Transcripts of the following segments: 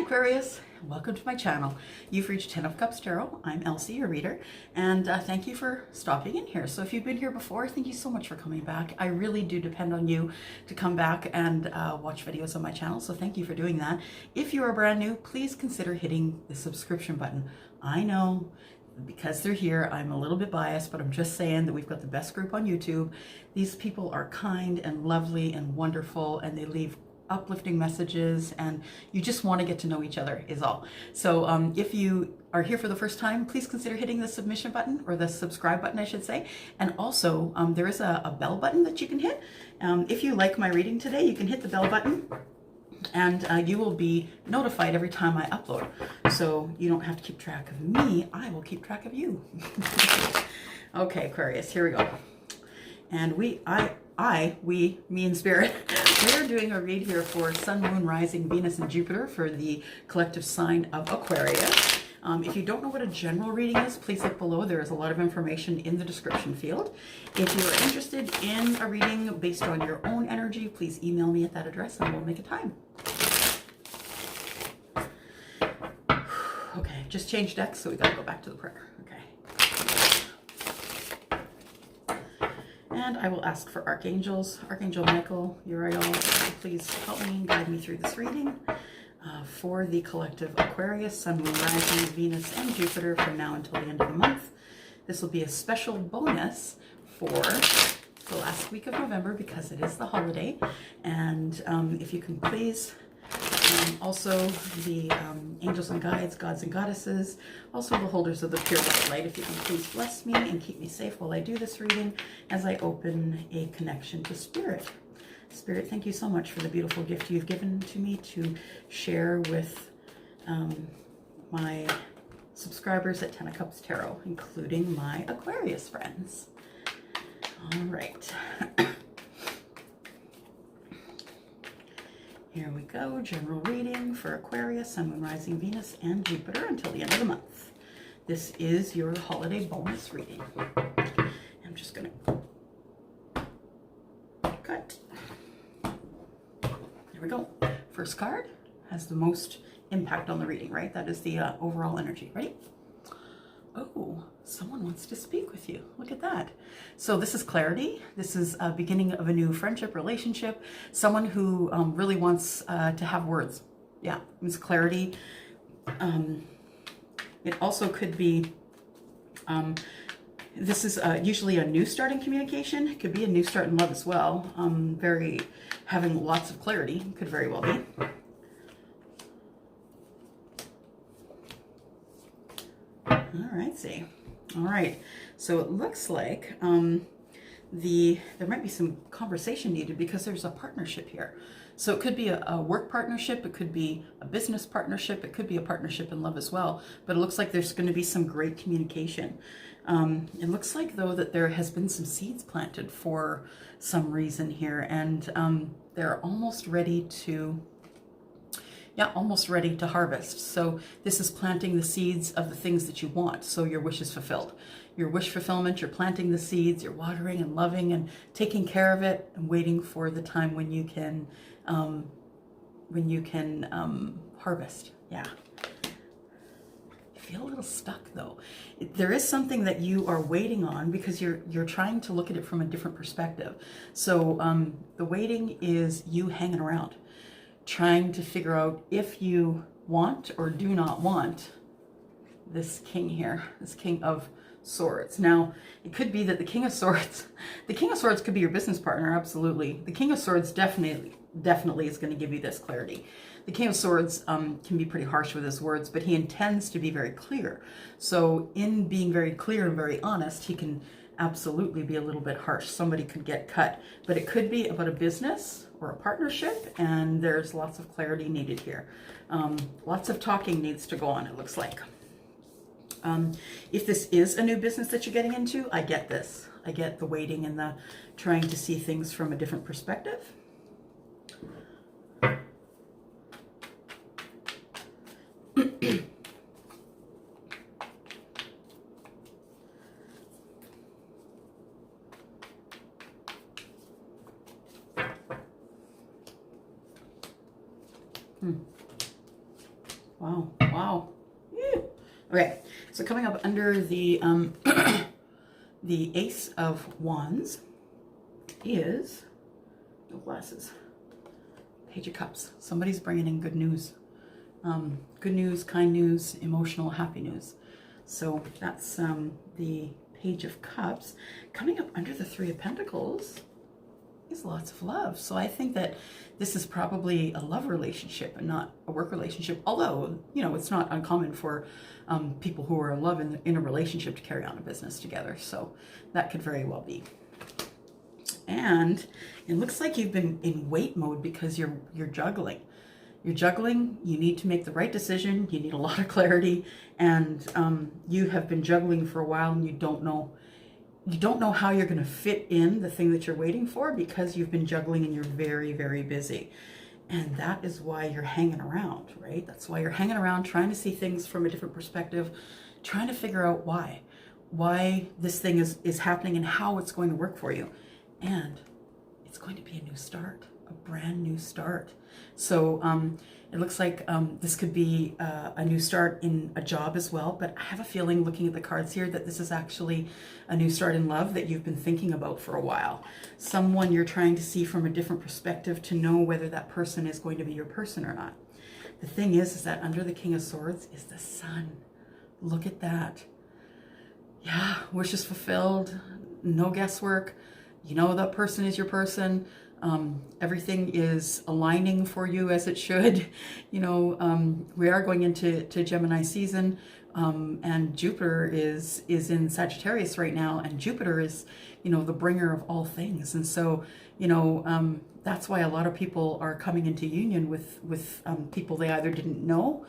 Hi Aquarius, welcome to my channel. You've reached 10 of Cups Tarot. I'm Elsie, your reader, and thank you for stopping in here. So if you've been here before, thank you so much for coming back. I really do depend on you to come back and watch videos on my channel, so thank you for doing that. If you are brand new, please consider hitting the subscription button. I know because they're here, I'm a little bit biased, but I'm just saying that we've got the best group on YouTube. These people are kind and lovely and wonderful, and they leave uplifting messages, and you just want to get to know each other is all. So if you are here for the first time, please consider hitting the submission button, or the subscribe button I should say. And also there is a bell button that you can hit. If you like my reading today, you can hit the bell button, and you will be notified every time I upload. So you don't have to keep track of me, I will keep track of you. Okay, Aquarius, here we go. And me and Spirit, we're doing a read here for Sun, Moon, Rising, Venus, and Jupiter for the collective sign of Aquarius. If you don't know what a general reading is, please look below. There is a lot of information in the description field. If you are interested in a reading based on your own energy, please email me at that address and we'll make a time. Okay, just changed decks, so we got to go back to the prayer. Okay. And I will ask for archangels. Archangel Michael, Uriel, please help me and guide me through this reading for the collective Aquarius, Sun, Moon, Rising, Venus, and Jupiter from now until the end of the month. This will be a special bonus for the last week of November because it is the holiday. And if you can please, also the angels and guides, gods and goddesses, also the holders of the pure white light, if you can please bless me and keep me safe while I do this reading as I open a connection to Spirit. Spirit, thank you so much for the beautiful gift you've given to me to share with my subscribers at 10 of Cups Tarot, including my Aquarius friends. All right. Here we go, general reading for Aquarius, Sun, Moon, Rising, Venus, and Jupiter until the end of the month. This is your holiday bonus reading. I'm just going to cut. There we go. First card has the most impact on the reading, right? That is the overall energy. Ready? Oh, someone wants to speak with you. Look at that. So this is clarity. This is a beginning of a new friendship, relationship. Someone who really wants to have words. Yeah, it's clarity. It also could be, this is usually a new start in communication. It could be a new start in love as well. Having lots of clarity could very well be. All right, see. All right, so it looks like there might be some conversation needed because there's a partnership here. So it could be a work partnership, it could be a business partnership, it could be a partnership in love as well. But it looks like there's going to be some great communication. It looks like, though, that there has been some seeds planted for some reason here, and they're almost ready to... Yeah, almost ready to harvest. So this is planting the seeds of the things that you want. So your wish is fulfilled. Your wish fulfillment, you're planting the seeds, you're watering and loving and taking care of it and waiting for the time when you can harvest. Yeah. You feel a little stuck though. There is something that you are waiting on because you're trying to look at it from a different perspective. So the waiting is you hanging around, trying to figure out if you want or do not want this king here, this King of Swords. Now, it could be that the King of Swords could be your business partner, absolutely. The King of Swords definitely is going to give you this clarity. The King of Swords can be pretty harsh with his words, but he intends to be very clear. So in being very clear and very honest, he can absolutely be a little bit harsh. Somebody could get cut, but it could be about a business or a partnership, and there's lots of clarity needed here. Lots of talking needs to go on, it looks like. If this is a new business that you're getting into, I get this. I get the waiting and the trying to see things from a different perspective. Wow. Wow. Yeah. Okay. So coming up under the the Ace of Wands is, no glasses, Page of Cups. Somebody's bringing in good news. Good news, kind news, emotional, happy news. So that's the Page of Cups. Coming up under the Three of Pentacles is lots of love. So I think that this is probably a love relationship and not a work relationship. Although, you know, it's not uncommon for people who are in love in a relationship to carry on a business together. So that could very well be. And it looks like you've been in wait mode because you're juggling. You're juggling. You need to make the right decision. You need a lot of clarity, and you have been juggling for a while, and you don't know how you're going to fit in the thing that you're waiting for because you've been juggling and you're very, very busy. And that is why you're hanging around, right? That's why you're hanging around, trying to see things from a different perspective, trying to figure out why this thing is happening and how it's going to work for you. And it's going to be a new start, a brand new start. So it looks like this could be a new start in a job as well, but I have a feeling, looking at the cards here, that this is actually a new start in love that you've been thinking about for a while. Someone you're trying to see from a different perspective to know whether that person is going to be your person or not. The thing is that under the King of Swords is the Sun. Look at that. Yeah, wishes fulfilled, no guesswork. You know that person is your person. Everything is aligning for you as it should. You know, we are going into Gemini season, and Jupiter is in Sagittarius right now, and Jupiter is, you know, the bringer of all things. And so, you know, that's why a lot of people are coming into union with people they either didn't know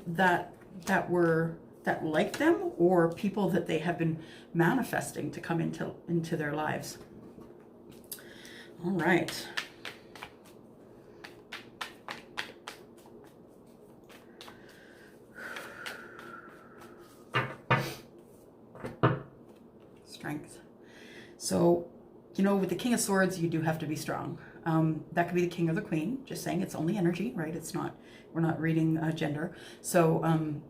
that liked them, or people that they have been manifesting to come into their lives. All right. Strength. So, you know, with the King of Swords, you do have to be strong. That could be the king or the queen. Just saying, it's only energy, right? It's not, we're not reading gender. So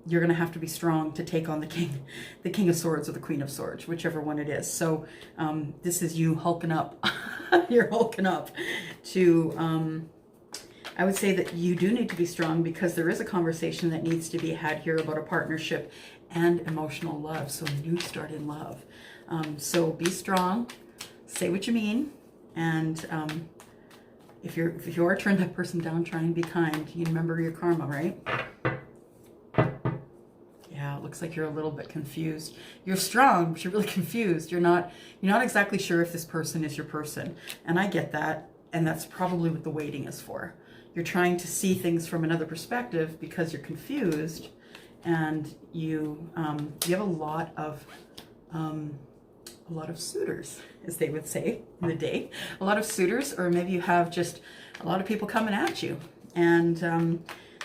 you're going to have to be strong to take on the king of swords or the queen of swords, whichever one it is. So this is you hulking up. You're hulking up to, I would say that you do need to be strong, because there is a conversation that needs to be had here about a partnership and emotional love. So new start in love. So be strong, say what you mean, and if you are turning that person down, try and be kind. You remember your karma, right? Yeah, it looks like you're a little bit confused. You're strong, but you're really confused. You're not exactly sure if this person is your person. And I get that, and that's probably what the waiting is for. You're trying to see things from another perspective because you're confused, and you have a lot of suitors, as they would say in the day. A lot of suitors, or maybe you have just a lot of people coming at you, and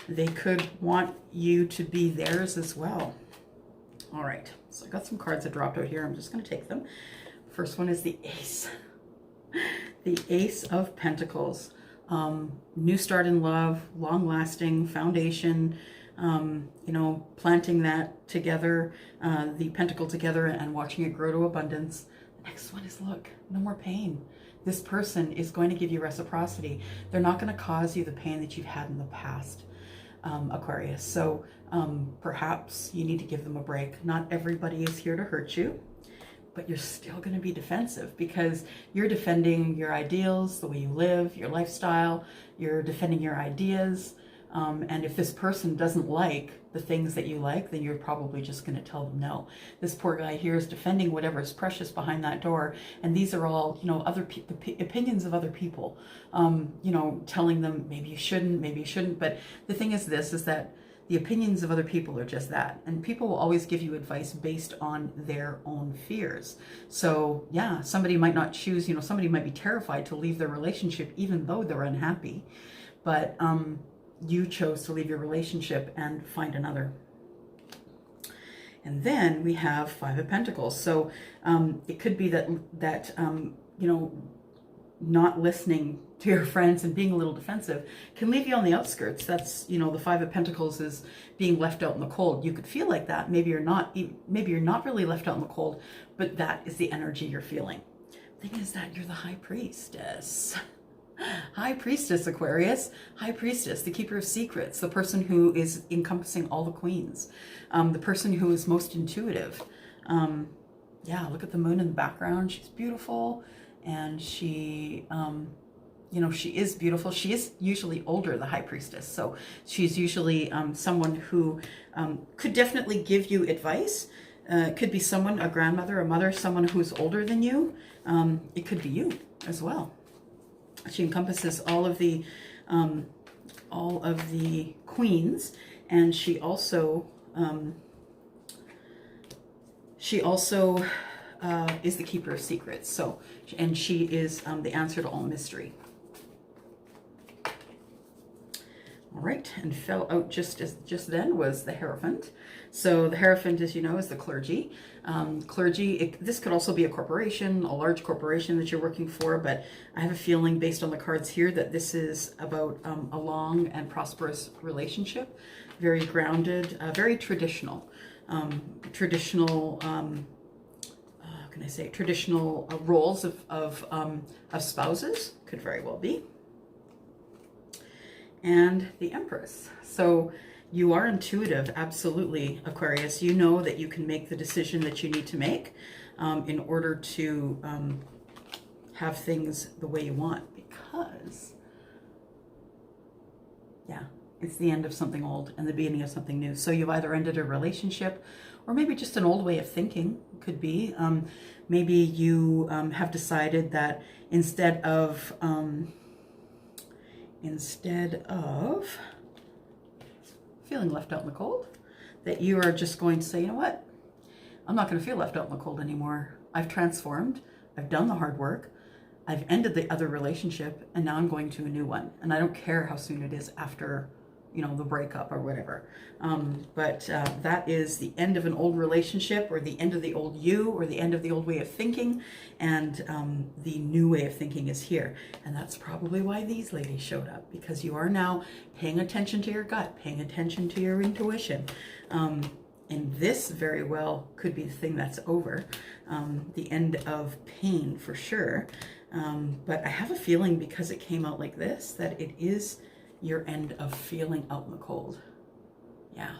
they could want you to be theirs as well. All right, so I got some cards that dropped out here. I'm just going to take them. First one is the Ace. The Ace of Pentacles. New start in love, long-lasting foundation, you know, planting that together, the pentacle together, and watching it grow to abundance. The next one is, look, no more pain. This person is going to give you reciprocity. They're not going to cause you the pain that you've had in the past, Aquarius. So perhaps you need to give them a break. Not everybody is here to hurt you, but you're still going to be defensive, because you're defending your ideals, the way you live, your lifestyle. You're defending your ideas. And if this person doesn't like the things that you like, then you're probably just going to tell them no. This poor guy here is defending whatever is precious behind that door. And these are all, you know, opinions of other people, you know, telling them maybe you shouldn't. But the thing is this, is that the opinions of other people are just that. And people will always give you advice based on their own fears. So yeah, somebody might not choose, you know, somebody might be terrified to leave their relationship even though they're unhappy. But you chose to leave your relationship and find another. And then we have Five of Pentacles. So it could be that you know, not listening to your friends and being a little defensive can leave you on the outskirts. That's, you know, the Five of Pentacles is being left out in the cold. You could feel like that. Maybe you're not really left out in the cold, but that is the energy you're feeling. The thing is that you're the High Priestess. High Priestess, Aquarius. High Priestess, the keeper of secrets, the person who is encompassing all the queens, the person who is most intuitive. Yeah, look at the moon in the background. She's beautiful, and she, you know, she is beautiful. She is usually older, the High Priestess. So she's usually someone who could definitely give you advice. It could be someone, a grandmother, a mother, someone who's older than you. It could be you as well. She encompasses all of the queens, and she also is the keeper of secrets. So, and she is the answer to all mystery. All right, and fell out just then was the Hierophant. So the Hierophant, as you know, is the clergy. This could also be a corporation, a large corporation that you're working for, but I have a feeling based on the cards here that this is about a long and prosperous relationship, very grounded, very traditional. Traditional roles of spouses could very well be. And the Empress. So you are intuitive, absolutely, Aquarius. You know that you can make the decision that you need to make in order to have things the way you want, because, yeah, it's the end of something old and the beginning of something new. So you've either ended a relationship, or maybe just an old way of thinking, could be. Maybe you have decided that instead of feeling left out in the cold, that you are just going to say, you know what? I'm not going to feel left out in the cold anymore. I've transformed. I've done the hard work. I've ended the other relationship, and now I'm going to a new one. And I don't care how soon it is after, you know, the breakup or whatever. But that is the end of an old relationship, or the end of the old you, or the end of the old way of thinking. And the new way of thinking is here. And that's probably why these ladies showed up, because you are now paying attention to your gut, paying attention to your intuition. And this very well could be the thing that's over. The end of pain for sure. But I have a feeling, because it came out like this, that it is your end of feeling out in the cold. Yeah.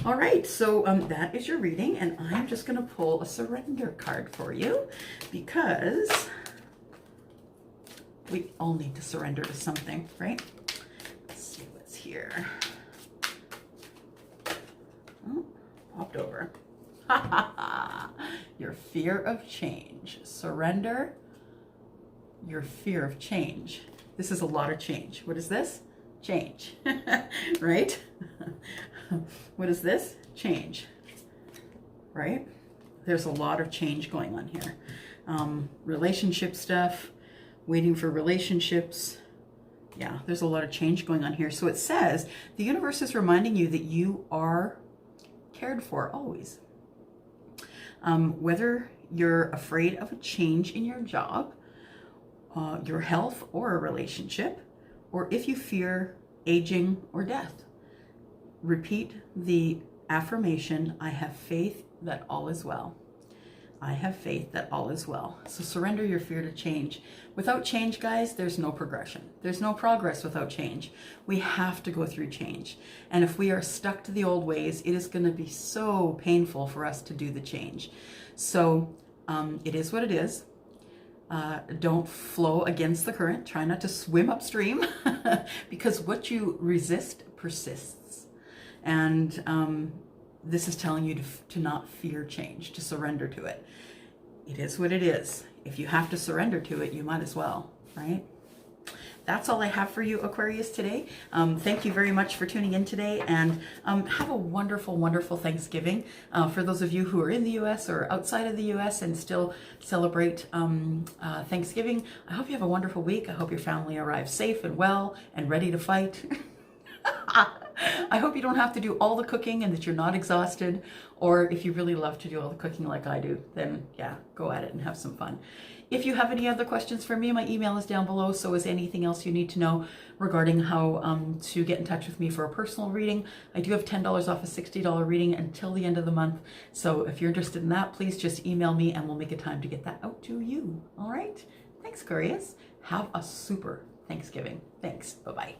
All right, so that is your reading, and I'm just going to pull a surrender card for you, because we all need to surrender to something, right? Let's see what's here. Oh, popped over. Your fear of change. Surrender your fear of change. This is a lot of change. What is this? Change, right? What is this? Change, right? There's a lot of change going on here. Relationship stuff, waiting for relationships. Yeah, there's a lot of change going on here. So it says the universe is reminding you that you are cared for always. Whether you're afraid of a change in your job, your health, or a relationship, or if you fear aging or death, repeat the affirmation, I have faith that all is well. I have faith that all is well. So surrender your fear to change. Without change, guys, there's no progression. There's no progress without change. We have to go through change. And if we are stuck to the old ways, it is going to be so painful for us to do the change. So it is what it is. Don't flow against the current. Try not to swim upstream because what you resist persists. And this is telling you to not fear change, to surrender to it. It is what it is. If you have to surrender to it, you might as well, right? That's all I have for you, Aquarius, today. Thank you very much for tuning in today, and have a wonderful, wonderful Thanksgiving. For those of you who are in the U.S. or outside of the U.S. and still celebrate Thanksgiving, I hope you have a wonderful week. I hope your family arrives safe and well and ready to fight. I hope you don't have to do all the cooking and that you're not exhausted. Or if you really love to do all the cooking like I do, then yeah, go at it and have some fun. If you have any other questions for me, my email is down below. So is anything else you need to know regarding how to get in touch with me for a personal reading. I do have $10 off a $60 reading until the end of the month. So if you're interested in that, please just email me and we'll make a time to get that out to you. All right. Thanks, Aquarius. Have a super Thanksgiving. Thanks. Bye-bye.